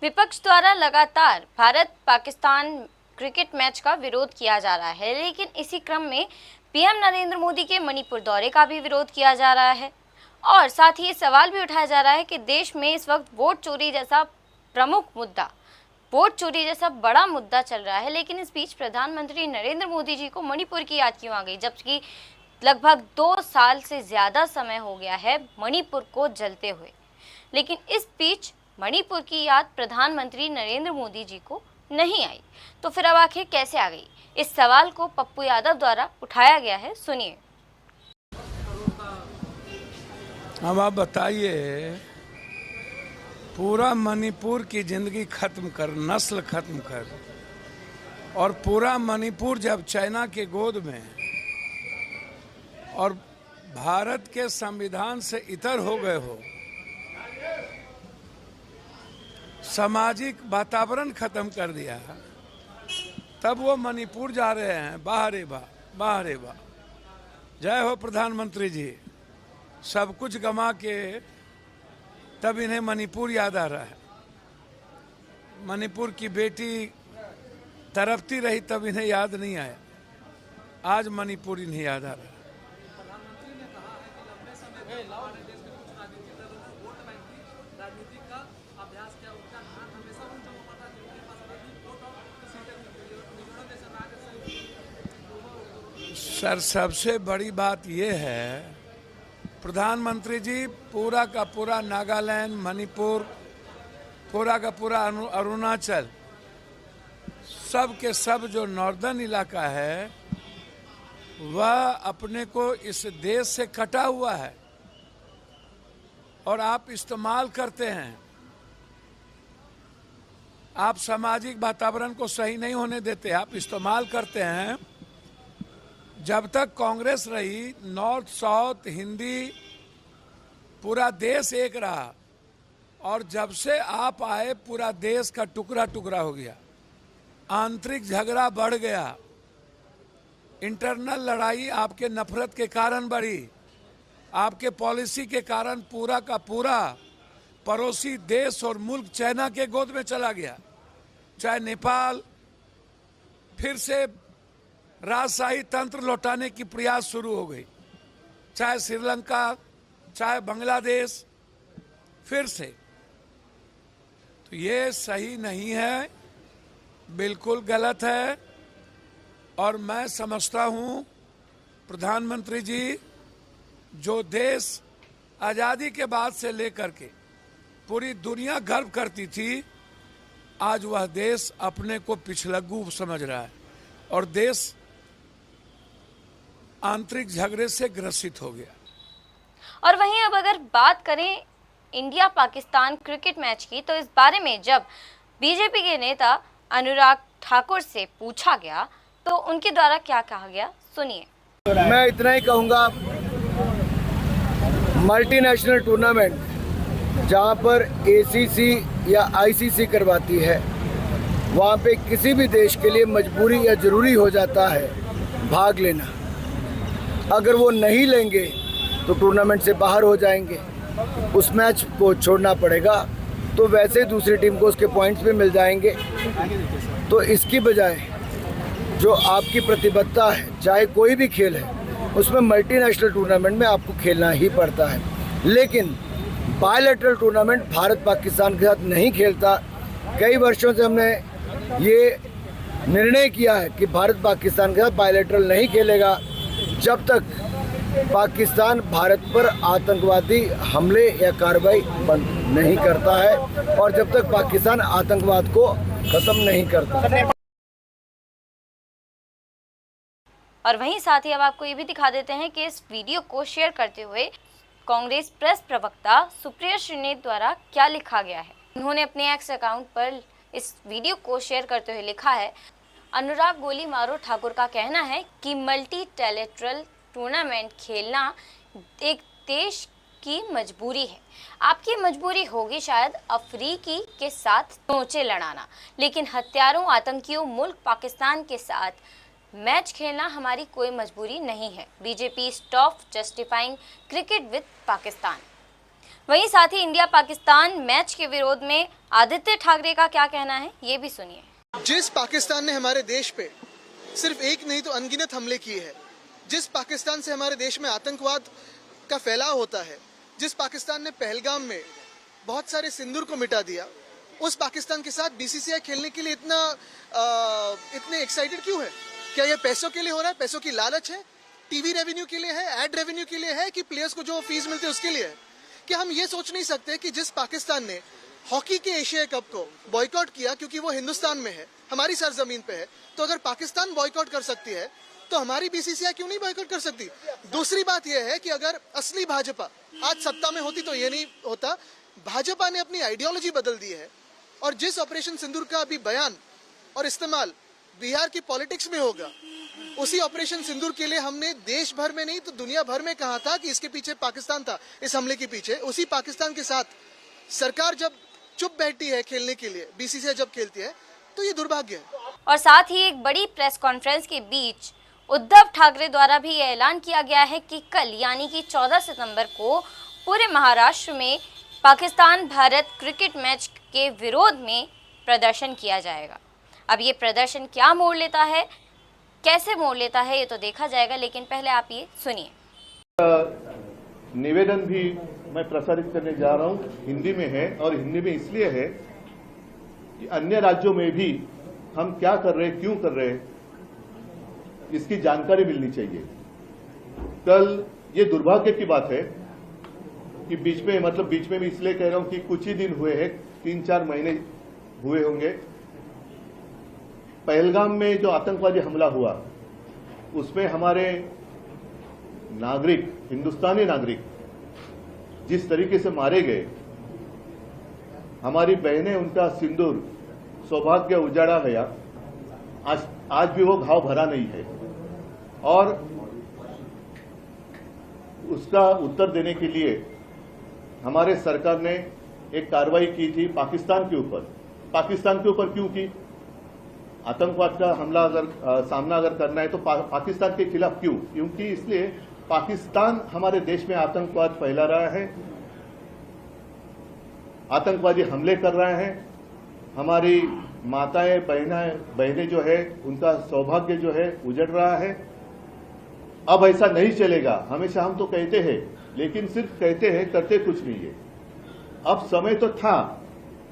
विपक्ष द्वारा लगातार भारत पाकिस्तान क्रिकेट मैच का विरोध किया जा रहा है, लेकिन इसी क्रम में पीएम नरेंद्र मोदी के मणिपुर दौरे का भी विरोध किया जा रहा है और साथ ही ये सवाल भी उठाया जा रहा है कि देश में इस वक्त वोट चोरी जैसा बड़ा मुद्दा चल रहा है। लेकिन इस बीच प्रधानमंत्री नरेंद्र मोदी जी को मणिपुर की याद क्यों आ गई, जबकि लगभग 2 साल से ज्यादा समय हो गया है मणिपुर को जलते हुए। लेकिन इस बीच मणिपुर की याद प्रधानमंत्री नरेंद्र मोदी जी को नहीं आई, तो फिर अब आखिर कैसे आ गई? इस सवाल को पप्पू यादव द्वारा उठाया गया है, सुनिए। अब आप बताइए, पूरा मणिपुर की जिंदगी खत्म कर, नस्ल खत्म कर, और पूरा मणिपुर जब चाइना के गोद में और भारत के संविधान से इतर हो गए हो, सामाजिक वातावरण खत्म कर दिया, तब वो मणिपुर जा रहे हैं। बाहरे बा। जय हो प्रधानमंत्री जी। सब कुछ गंवा के तब इन्हें मणिपुर याद आ रहा है। मणिपुर की बेटी तड़पती रही तब इन्हें याद नहीं आया, आज मणिपुर इन्हें याद आ रहा है। सर, सबसे बड़ी बात यह है, प्रधानमंत्री जी पूरा का पूरा नागालैंड, मणिपुर, पूरा का पूरा अरुणाचल, सब के सब जो नॉर्दर्न इलाका है वह अपने को इस देश से कटा हुआ है और आप इस्तेमाल करते हैं। आप सामाजिक वातावरण को सही नहीं होने देते, आप इस्तेमाल करते हैं। जब तक कांग्रेस रही, नॉर्थ साउथ हिंदी पूरा देश एक रहा, और जब से आप आए पूरा देश का टुकड़ा टुकड़ा हो गया, आंतरिक झगड़ा बढ़ गया, इंटरनल लड़ाई आपके नफरत के कारण बढ़ी, आपके पॉलिसी के कारण पूरा का पूरा पड़ोसी देश और मुल्क चाइना के गोद में चला गया। चाहे नेपाल फिर से राजशाही तंत्र लौटाने की प्रयास शुरू हो गई, चाहे श्रीलंका, चाहे बांग्लादेश, फिर से। तो ये सही नहीं है, बिल्कुल गलत है। और मैं समझता हूँ प्रधानमंत्री जी, जो देश आज़ादी के बाद से लेकर के पूरी दुनिया गर्व करती थी, आज वह देश अपने को पिछलग्गू समझ रहा है और देश आंतरिक झगड़े से ग्रसित हो गया। और वहीं अब अगर बात करें इंडिया पाकिस्तान क्रिकेट मैच की, तो इस बारे में जब बीजेपी के नेता अनुराग ठाकुर से पूछा गया तो उनके द्वारा क्या कहा गया, सुनिए। मैं इतना ही कहूँगा, मल्टीनेशनल टूर्नामेंट जहाँ पर एसीसी या आईसीसी करवाती है, वहाँ पे किसी भी देश के लिए मजबूरी या ज़रूरी हो जाता है भाग लेना। अगर वो नहीं लेंगे तो टूर्नामेंट से बाहर हो जाएंगे, उस मैच को छोड़ना पड़ेगा, तो वैसे दूसरी टीम को उसके पॉइंट्स भी मिल जाएंगे। तो इसकी बजाय जो आपकी प्रतिबद्धता है, चाहे कोई भी खेल है, उसमें मल्टीनेशनल टूर्नामेंट में आपको खेलना ही पड़ता है। लेकिन बायलैटरल टूर्नामेंट भारत पाकिस्तान के साथ नहीं खेलता। कई वर्षों से हमने ये निर्णय किया है कि भारत पाकिस्तान के साथ बायलैटरल नहीं खेलेगा जब तक पाकिस्तान भारत पर आतंकवादी हमले या कार्रवाई बंद नहीं करता है और जब तक पाकिस्तान आतंकवाद को खत्म नहीं करता। और वहीं साथ ही अब आपको ये भी दिखा देते हैं कि इस वीडियो को शेयर करते हुए कांग्रेस प्रेस प्रवक्ता सुप्रिया श्रीनेत द्वारा क्या लिखा गया है। उन्होंने अपने एक्स अकाउंट पर इस वीडियो को शेयर करते हुए लिखा है, अनुराग गोली मारो ठाकुर का कहना है कि मल्टीलैटरल टूर्नामेंट खेलना एक देश की मजबूरी है। आपकी मजबूरी होगी शायद अफ्रीकी के साथ नोचे लड़ाना, लेकिन हत्यारों, आतंकियों, मुल्क पाकिस्तान के साथ मैच खेलना हमारी कोई मजबूरी नहीं है। BJP stop justifying cricket with Pakistan. वहीं साथ ही इंडिया पाकिस्तान मैच के विरोध में आदित्य ठाकरे का क्या कहना है ये भी सुनिए। जिस पाकिस्तान ने हमारे देश पे सिर्फ एक नहीं तो अनगिनत हमले किए हैं, जिस पाकिस्तान से हमारे देश में आतंकवाद का फैलाव होता है, जिस पाकिस्तान ने पहलगाम में बहुत सारे सिंदूर को मिटा दिया, उस पाकिस्तान के साथ बीसीसीआई खेलने के लिए इतने एक्साइटेड क्यों है? क्या ये पैसों के लिए हो रहा है? पैसों की लालच है? टीवी रेवेन्यू के लिए है? एड रेवेन्यू के लिए है? कि प्लेयर्स को जो फीस मिलती है उसके लिए है? क्या हम ये सोच नहीं सकते कि जिस पाकिस्तान ने हॉकी के एशिया कप को बॉयकॉट किया क्योंकि वो हिंदुस्तान में है, हमारी सरजमीन पे है, तो अगर पाकिस्तान बॉयकॉट कर सकती है तो हमारी बीसीसीआई क्यों नहीं बॉयकॉट कर सकती? दूसरी बात यह है कि अगर असली भाजपा आज सत्ता में होती तो ये नहीं होता। भाजपा ने अपनी आइडियोलॉजी बदल दी है और जिस ऑपरेशन सिंदूर का अभी बयान और इस्तेमाल बिहार की पॉलिटिक्स में होगा, उसी ऑपरेशन सिंदूर के लिए हमने देश भर में नहीं तो दुनिया भर में कहा था कि इसके पीछे पाकिस्तान था, इस हमले के पीछे। उसी पाकिस्तान के साथ सरकार जब चुप बैठती है खेलने के लिए, बीसीसीआई जब खेलती है, तो ये दुर्भाग्य है। और साथ ही एक बड़ी प्रेस कॉन्फ्रेंस के बीच उद्धव ठाकरे द्वारा भी यह ऐलान किया गया है कि कल यानी कि 14 सितंबर को पूरे महाराष्ट्र में पाकिस्तान भारत क्रिकेट मैच के विरोध में प्रदर्शन किया जाएगा। अब ये प्रदर्शन क्या मोड़ लेता है, कैसे मोड़ लेता है, ये तो देखा जाएगा, लेकिन पहले आप ये सुनिए। निवेदन भी मैं प्रसारित करने जा रहा हूं, हिंदी में है और हिंदी में इसलिए है कि अन्य राज्यों में भी हम क्या कर रहे हैं, क्यों कर रहे हैं, इसकी जानकारी मिलनी चाहिए। कल ये दुर्भाग्य की बात है कि बीच में भी इसलिए कह रहा हूं कि कुछ ही दिन हुए हैं, 3-4 महीने हुए होंगे, पहलगाम में जो आतंकवादी हमला हुआ उसमें हमारे नागरिक, हिंदुस्तानी नागरिक जिस तरीके से मारे गए, हमारी बहनें, उनका सिंदूर, सौभाग्य उजाड़ा गया। आज भी वो घाव भरा नहीं है और उसका उत्तर देने के लिए हमारे सरकार ने एक कार्रवाई की थी पाकिस्तान के ऊपर। पाकिस्तान के ऊपर क्यों की? आतंकवाद का हमला सामना अगर करना है तो पाकिस्तान के खिलाफ क्यों? क्योंकि इसलिए पाकिस्तान हमारे देश में आतंकवाद फैला रहा है, आतंकवादी हमले कर रहा है, हमारी माताएं बहनें जो है उनका सौभाग्य जो है उजड़ रहा है। अब ऐसा नहीं चलेगा। हमेशा हम तो कहते हैं, लेकिन सिर्फ कहते हैं, करते कुछ नहीं है। अब समय तो था,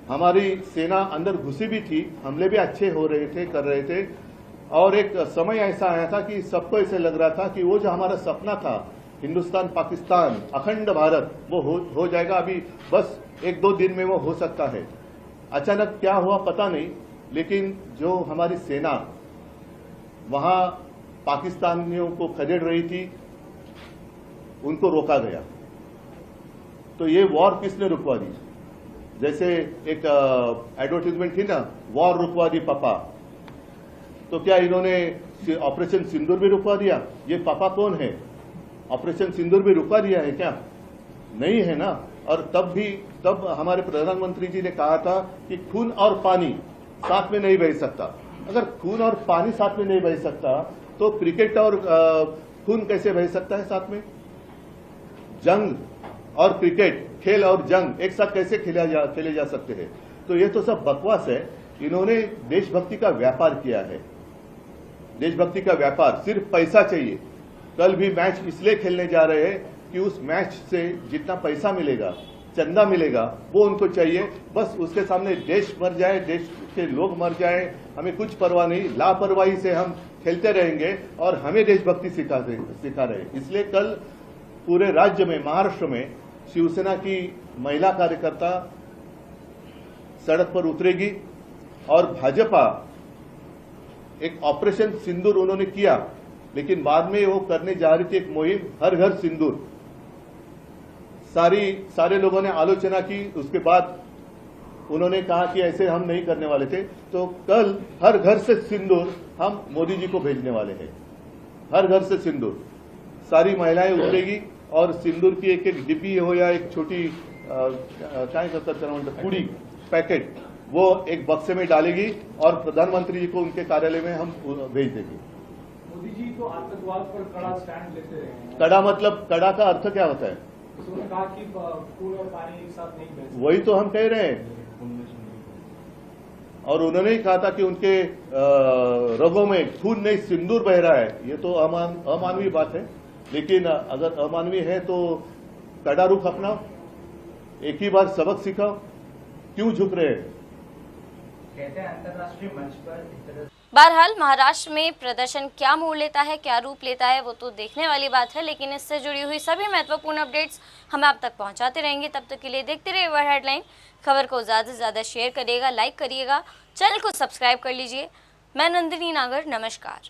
हमारी सेना अंदर घुसी भी थी, हमले भी अच्छे हो रहे थे, कर रहे थे, और एक समय ऐसा आया था कि सबको ऐसे लग रहा था कि वो जो हमारा सपना था हिंदुस्तान पाकिस्तान अखंड भारत, वो हो जाएगा। अभी बस 1-2 दिन में वो हो सकता है। अचानक क्या हुआ पता नहीं, लेकिन जो हमारी सेना वहां पाकिस्तानियों को खदेड़ रही थी, उनको रोका गया। तो ये वॉर किसने रुकवा दी? जैसे एक एडवर्टाइजमेंट थी ना, वॉर रुकवा दी पापा, तो क्या इन्होंने ऑपरेशन सिंदूर भी रुकवा दिया? ये पापा कौन है? ऑपरेशन सिंदूर भी रुकवा दिया है क्या? नहीं है ना। और तब हमारे प्रधानमंत्री जी ने कहा था कि खून और पानी साथ में नहीं बह सकता। अगर खून और पानी साथ में नहीं बह सकता तो क्रिकेट और खून कैसे बह सकता है साथ में? जंग और क्रिकेट, खेल और जंग एक साथ कैसे खेले जा सकते हैं? तो ये तो सब बकवास है। इन्होंने देशभक्ति का व्यापार किया है, देशभक्ति का व्यापार। सिर्फ पैसा चाहिए। कल भी मैच इसलिए खेलने जा रहे हैं कि उस मैच से जितना पैसा मिलेगा, चंदा मिलेगा, वो उनको चाहिए। बस उसके सामने देश मर जाए, देश के लोग मर जाए, हमें कुछ परवाह नहीं। लापरवाही से हम खेलते रहेंगे और हमें देशभक्ति सिखा रहे। इसलिए कल पूरे राज्य में, महाराष्ट्र में शिवसेना की महिला कार्यकर्ता सड़क पर उतरेगी और भाजपा एक ऑपरेशन सिंदूर उन्होंने किया, लेकिन बाद में वो करने जा रही थी एक मुहिम हर घर सिंदूर। सारे लोगों ने आलोचना की, उसके बाद उन्होंने कहा कि ऐसे हम नहीं करने वाले थे। तो कल हर घर से सिंदूर हम मोदी जी को भेजने वाले हैं। हर घर से सिंदूर, सारी महिलाएं उतरेगी और सिंदूर की एक डिब्बी हो या एक छोटी काय करतात पूड़ी पैकेट, वो एक बक्से में डालेगी और प्रधानमंत्री जी को उनके कार्यालय में हम भेज देंगे। मोदी जी तो आतंकवाद पर कड़ा स्टैंड लेते रहे हैं। कड़ा मतलब, कड़ा का अर्थ क्या होता है? उन्होंने कहा कि खून और पानी एक साथ नहीं बह सकते। वही तो हम कह रहे हैं। और उन्होंने ही कहा था कि उनके रगों में खून नहीं सिंदूर बह रहा है। ये तो अमानवीय बात है, लेकिन अगर अमानवीय है तो कड़ा रुख अपनाओ, एक ही बार सबक सिखाओ, क्यों झुक रहे हैं? कहते हैं अंतर्राष्ट्रीय मंच पर इस तरह बहरहाल महाराष्ट्र में प्रदर्शन क्या मोड़ लेता है, क्या रूप लेता है, वो तो देखने वाली बात है, लेकिन इससे जुड़ी हुई सभी महत्वपूर्ण अपडेट्स हम आप तक पहुंचाते रहेंगे। तब तक के लिए देखते रहिए वर हेडलाइन। खबर को ज़्यादा से ज़्यादा शेयर करिएगा, लाइक करिएगा, चैनल को सब्सक्राइब कर लीजिए। मैं नंदिनी नागर, नमस्कार।